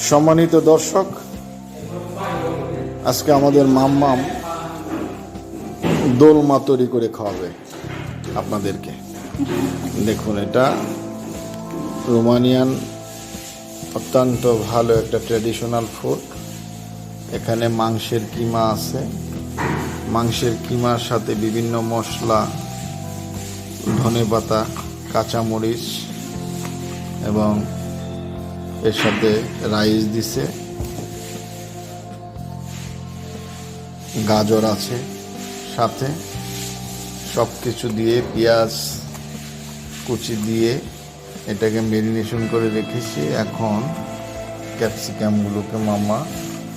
সম্মানিত দর্শক, আজকে আমাদের মাম্মাম দোলমা তৈরি করে খাওয়াবে আপনাদেরকে। দেখুন, এটা রোমানিয়ান অত্যন্ত ভালো একটা ট্র্যাডিশনাল ফুড। এখানে মাংসের কিমা আছে, মাংসের কিমার সাথে বিভিন্ন মশলা, ধনেপাতা, কাঁচামরিচ এবং এর সাথে রাইস দিছে, গাজর আছে সাথে, সব কিছু দিয়ে পেঁয়াজ কুচি দিয়ে এটাকে ম্যারিনেশন করে রেখেছি। এখন ক্যাপসিকামগুলোকে মামা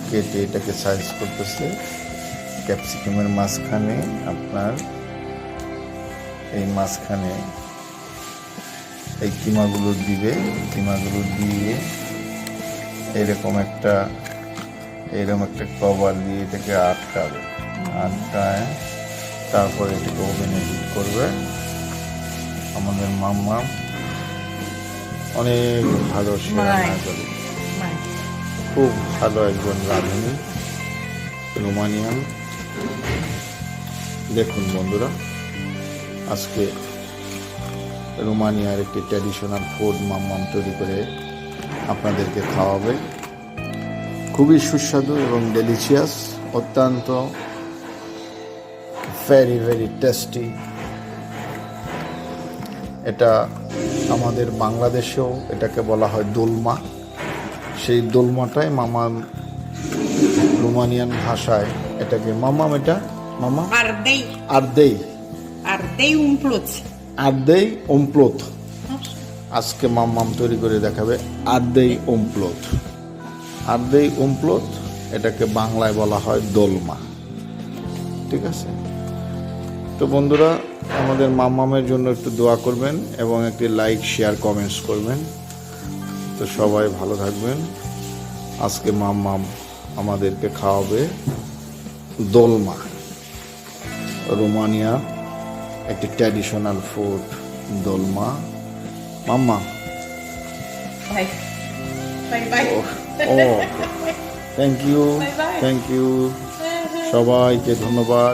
কেটে এটাকে সাইজ করতেছে। ক্যাপসিকামের মাঝখানে আপনার এই মাঝখানে এই কিমাগুলো দিবে। কিমাগুলো দিয়ে এরকম একটা কভার দিয়ে এটাকে আটকাবে। আটকায় তারপরে এটাকে ওভেনে হিট করবে। আমাদের মাম্মা অনেক ভালো রান্না করে, খুব ভালো একজন রাঁধুনি, রোমানিয়ান। দেখুন বন্ধুরা, আজকে রোমানিয়ার একটি ট্র্যাডিশনাল ফুড মাম্মাম তৈরি করে আপনাদেরকে খাওয়াবে। খুবই সুস্বাদু এবং ডেলিশিয়াস, অত্যন্ত ভেরি ভেরি টেস্টি। এটা আমাদের বাংলাদেশেও এটাকে বলা হয় দোলমা। সেই দোলমাটাই মামাম রোমানিয়ান ভাষায় এটাকে মামাম, এটা মামা আর্দেই ওমপ্লোত। আজকে মাম্মাম তৈরি করে দেখাবে আর্দেই ওমপ্লোত। এটাকে বাংলায় বলা হয় দোলমা। ঠিক আছে, তো বন্ধুরা, আমাদের মাম্মামের জন্য একটু দোয়া করবেন এবং একটি লাইক, শেয়ার, কমেন্টস করবেন। তো সবাই ভালো থাকবেন। আজকে মাম্মাম আমাদেরকে খাওয়াবে দোলমা, রোমানিয়া একটি ট্র্যাডিশনাল ফুড দোলমা। মাম্মা থ্যাংক ইউ, সবাইকে ধন্যবাদ।